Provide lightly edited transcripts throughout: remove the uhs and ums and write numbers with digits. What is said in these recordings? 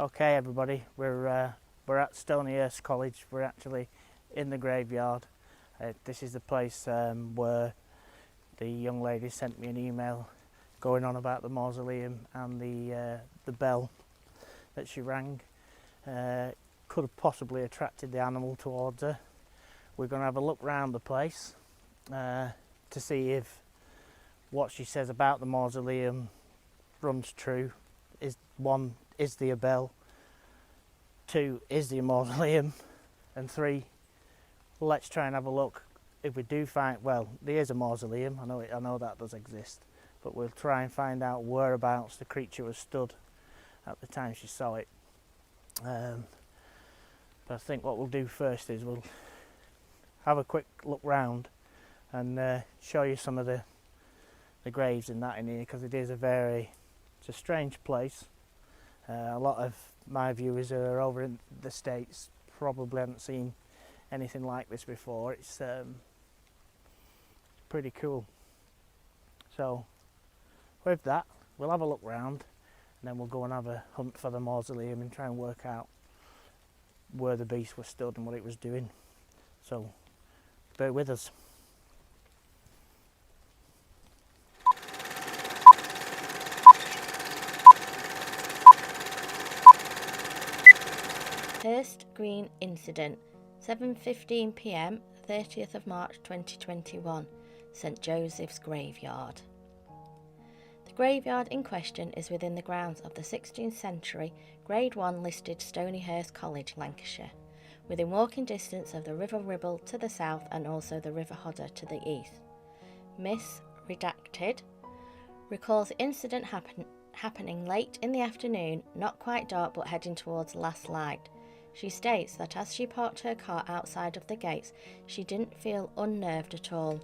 Okay, everybody, we're at Stonyhurst College. We're actually in the graveyard. This is the place where the young lady sent me an email going on about the mausoleum and the bell that she rang. Could have possibly attracted the animal towards her. We're going to have a look round the place to see if what she says about the mausoleum runs true. Is there a bell? 2, is there a mausoleum? And 3, let's try and have a look. If we do find, well, there is a mausoleum. I know that does exist, but we'll try and find out whereabouts the creature was stood at the time she saw it. But I think what we'll do first is we'll have a quick look round and show you some of the graves in here, because it's a strange place. A lot of my viewers who are over in the States probably haven't seen anything like this before. It's pretty cool. So with that, we'll have a look round and then we'll go and have a hunt for the mausoleum and try and work out where the beast was stood and what it was doing. So bear with us. Hurst Green Incident, 7:15 p.m, 30th of March 2021, St Joseph's Graveyard. The graveyard in question is within the grounds of the 16th century Grade 1 listed Stonyhurst College, Lancashire, within walking distance of the River Ribble to the south and also the River Hodder to the east. Miss Redacted recalls the incident happening late in the afternoon, not quite dark but heading towards last light. She states that as she parked her car outside of the gates, she didn't feel unnerved at all.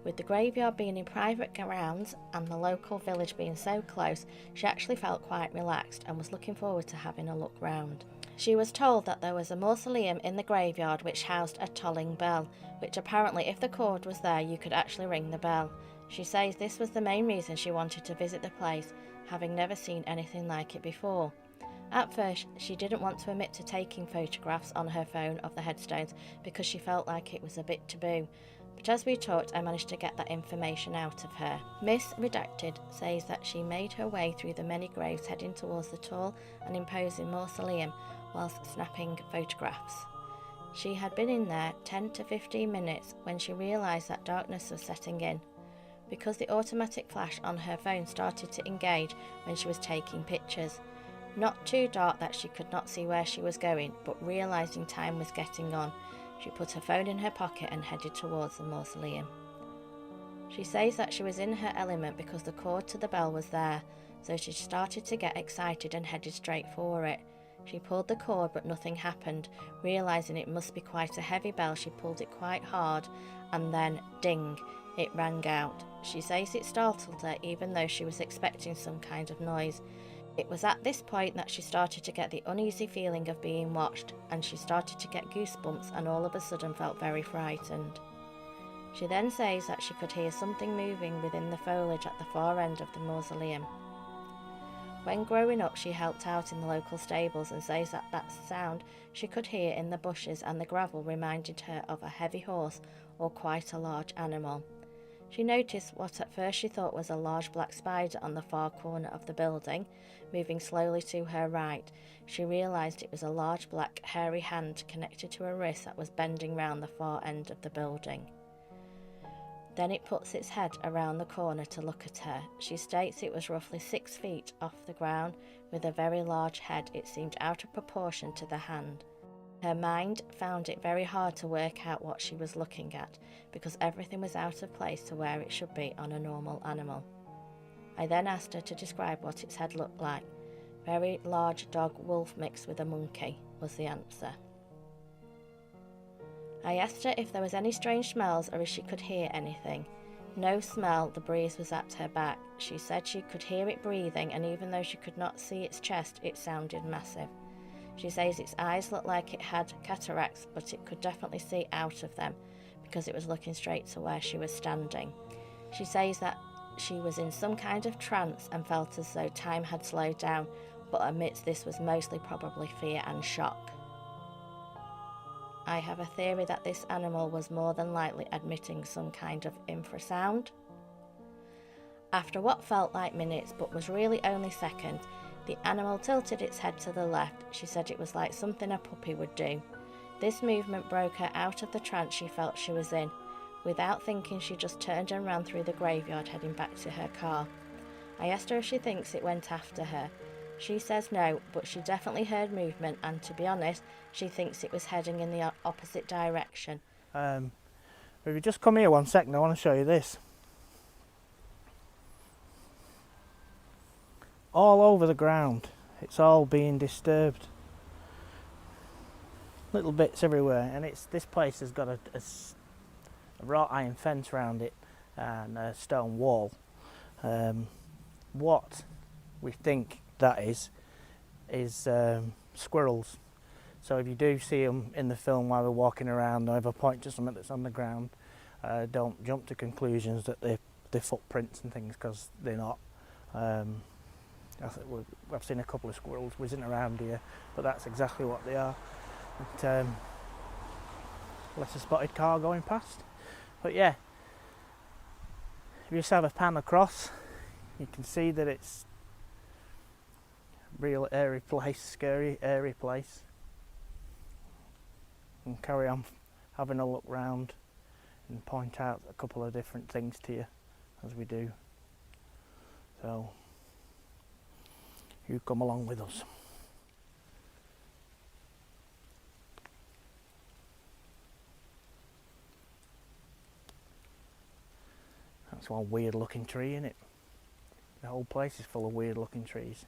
With the graveyard being in private grounds and the local village being so close, she actually felt quite relaxed and was looking forward to having a look round. She was told that there was a mausoleum in the graveyard which housed a tolling bell, which apparently if the cord was there you could actually ring the bell. She says this was the main reason she wanted to visit the place, having never seen anything like it before. At first, she didn't want to admit to taking photographs on her phone of the headstones because she felt like it was a bit taboo, but as we talked I managed to get that information out of her. Miss Redacted says that she made her way through the many graves heading towards the tall and imposing mausoleum whilst snapping photographs. She had been in there 10 to 15 minutes when she realised that darkness was setting in, because the automatic flash on her phone started to engage when she was taking pictures. Not too dark that she could not see where she was going, but realising time was getting on, she put her phone in her pocket and headed towards the mausoleum. She says that she was in her element because the cord to the bell was there, so she started to get excited and headed straight for it. She pulled the cord but nothing happened. Realising it must be quite a heavy bell, she pulled it quite hard and then, ding, it rang out. She says it startled her even though she was expecting some kind of noise. It was at this point that she started to get the uneasy feeling of being watched, and she started to get goosebumps and all of a sudden felt very frightened. She then says that she could hear something moving within the foliage at the far end of the mausoleum. When growing up, she helped out in the local stables and says that sound she could hear in the bushes and the gravel reminded her of a heavy horse or quite a large animal. She noticed what at first she thought was a large black spider on the far corner of the building, moving slowly to her right. She realised it was a large black hairy hand connected to a wrist that was bending round the far end of the building. Then it puts its head around the corner to look at her. She states it was roughly 6 feet off the ground, with a very large head. It seemed out of proportion to the hand. Her mind found it very hard to work out what she was looking at, because everything was out of place to where it should be on a normal animal. I then asked her to describe what its head looked like. Very large dog-wolf mixed with a monkey, was the answer. I asked her if there was any strange smells or if she could hear anything. No smell, the breeze was at her back. She said she could hear it breathing, and even though she could not see its chest, it sounded massive. She says its eyes looked like it had cataracts, but it could definitely see out of them because it was looking straight to where she was standing. She says that she was in some kind of trance and felt as though time had slowed down, but admits this was mostly probably fear and shock. I have a theory that this animal was more than likely emitting some kind of infrasound. After what felt like minutes but was really only seconds, the animal tilted its head to the left. She said it was like something a puppy would do. This movement broke her out of the trance she felt she was in. Without thinking, she just turned and ran through the graveyard, heading back to her car. I asked her if she thinks it went after her. She says no, but she definitely heard movement, and to be honest, she thinks it was heading in the opposite direction. If you just come here 1 second, I want to show you this. All over the ground, it's all being disturbed. Little bits everywhere, and this place has got a wrought iron fence around it and a stone wall. What we think that is squirrels. So if you do see them in the film while they're walking around, or ever point to something that's on the ground, don't jump to conclusions that they're footprints and things, because they're not. I've seen a couple of squirrels whizzing around here, but that's exactly what they are. Less a spotted car going past. But yeah, if you just have a pan across, you can see that it's a real airy place, scary airy place. And carry on having a look round and point out a couple of different things to you as we do. So you come along with us. That's one weird looking tree, isn't it? The whole place is full of weird looking trees.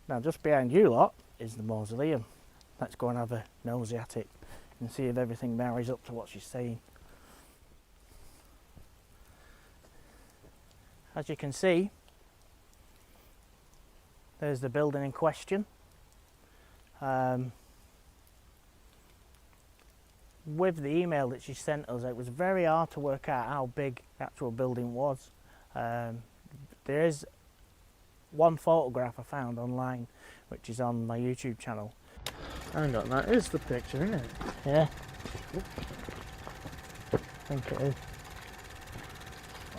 Now just behind you lot is the mausoleum. Let's go and have a nosy at it and see if everything marries up to what she's saying. As you can see, there's the building in question. With the email that she sent us, it was very hard to work out how big the actual building was. There is one photograph I found online, which is on my YouTube channel. Hang on, that is the picture, isn't it? Yeah. I think it is.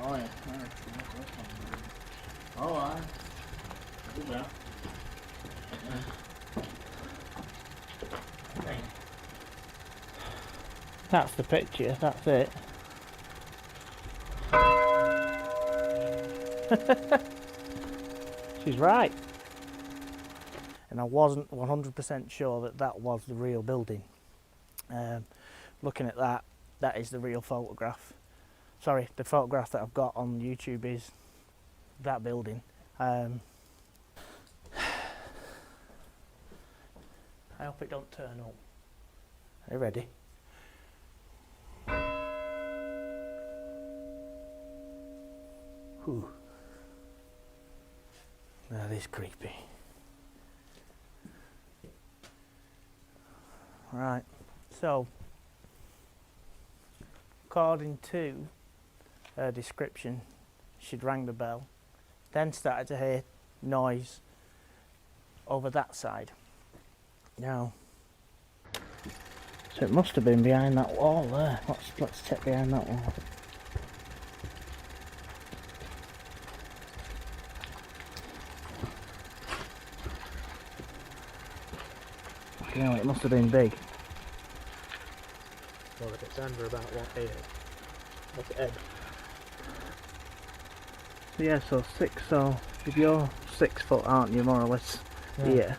Oh yeah. Oh, aye. Yeah. That's the picture, that's it. She's right. And I wasn't 100% sure that that was the real building. Looking at that, that is the real photograph. Sorry, the photograph that I've got on YouTube is that building. I hope it don't turn up. Are you ready? Whew. That is creepy. Right, so according to her description, she'd rang the bell, then started to hear noise over that side. Now, so it must have been behind that wall there. Let's check behind that wall. You know, it must have been big. Well, if it's under about what here? What's it? Yeah, so if you're 6 foot, aren't you, more or less? Yeah.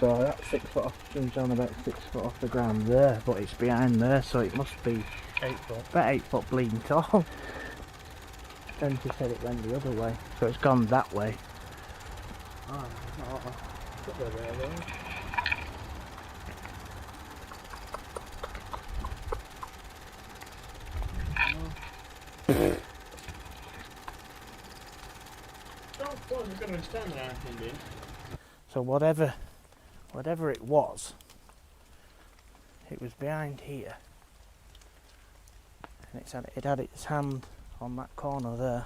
So that's 6 foot off, she's on about 6 foot off the ground there, but it's behind there, so it must be 8 foot. about 8 foot bleeding tall. Then she said it went the other way, so it's gone that way. Ah, put that there. So whatever it was behind here, and it had its hand on that corner there.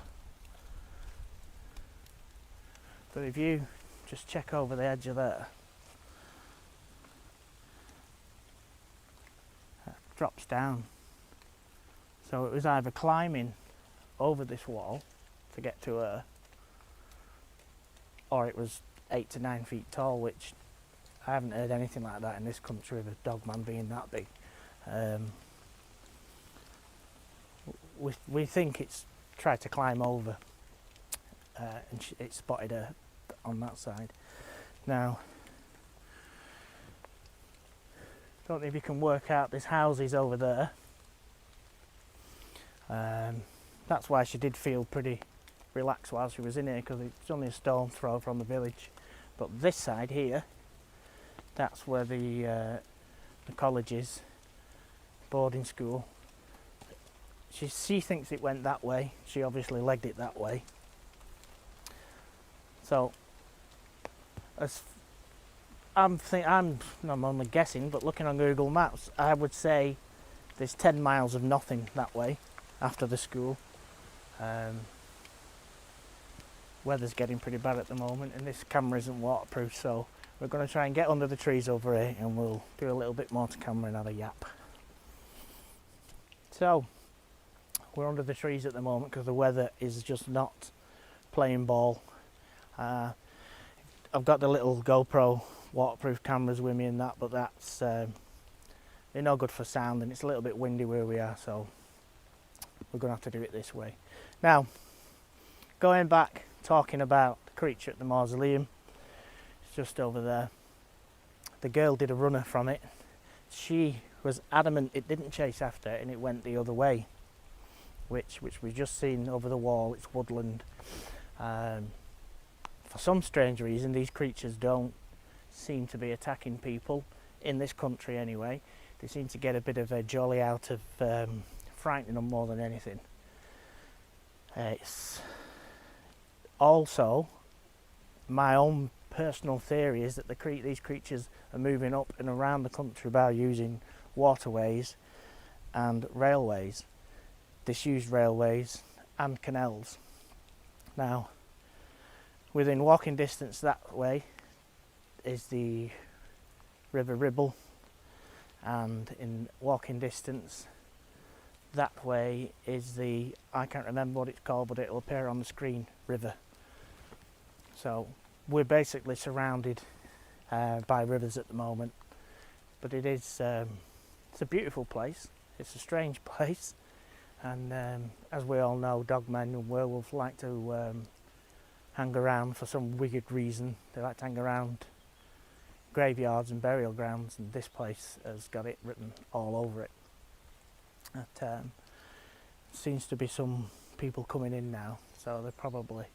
But if you just check over the edge of there. That drops down. So it was either climbing over this wall to get to her, or it was 8 to 9 feet tall, which I haven't heard anything like that in this country of a dogman being that big. We think it's tried to climb over, and it spotted her on that side. Now, don't know if you can work out, this house is over there. That's why she did feel pretty relaxed while she was in here, because it's only a stone throw from the village. But this side here, that's where the college is, boarding school. She thinks it went that way. She obviously legged it that way. So, I'm only guessing, but looking on Google Maps, I would say there's 10 miles of nothing that way after the school. Weather's getting pretty bad at the moment, and this camera isn't waterproof, so we're going to try and get under the trees over here, and we'll do a little bit more to camera and have a yap. So, we're under the trees at the moment because the weather is just not playing ball. I've got the little GoPro waterproof cameras with me and that, but that's they're no good for sound, and it's a little bit windy where we are, so we're going to have to do it this way. Now, going back, talking about the creature at the mausoleum, it's just over there. The girl did a runner from it. She was adamant it didn't chase after it and it went the other way, which we've just seen over the wall. It's woodland. For some strange reason, these creatures don't seem to be attacking people in this country anyway. They seem to get a bit of a jolly out of frightening them more than anything. It's also my own personal theory is that these creatures are moving up and around the country by using waterways and railways, disused railways and canals. Now, within walking distance that way is the River Ribble, and in walking distance that way is the, I can't remember what it's called, but it'll appear on the screen, river. So we're basically surrounded by rivers at the moment, but it is it's a beautiful place. It's a strange place, and as we all know, dogmen and werewolves like to hang around for some weird reason. They like to hang around graveyards and burial grounds, and this place has got it written all over it. Seems to be some people coming in now, so they're probably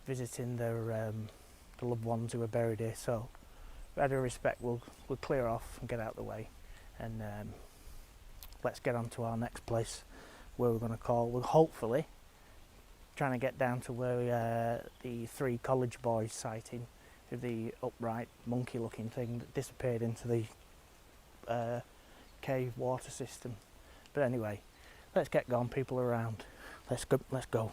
visiting their the loved ones who are buried here. So, out of respect, we'll clear off and get out of the way, and let's get on to our next place, where we're going to call. We're hopefully trying to get down to where the 3 college boys sighting of the upright monkey-looking thing that disappeared into the cave water system. But anyway, let's get going. People around. Let's go.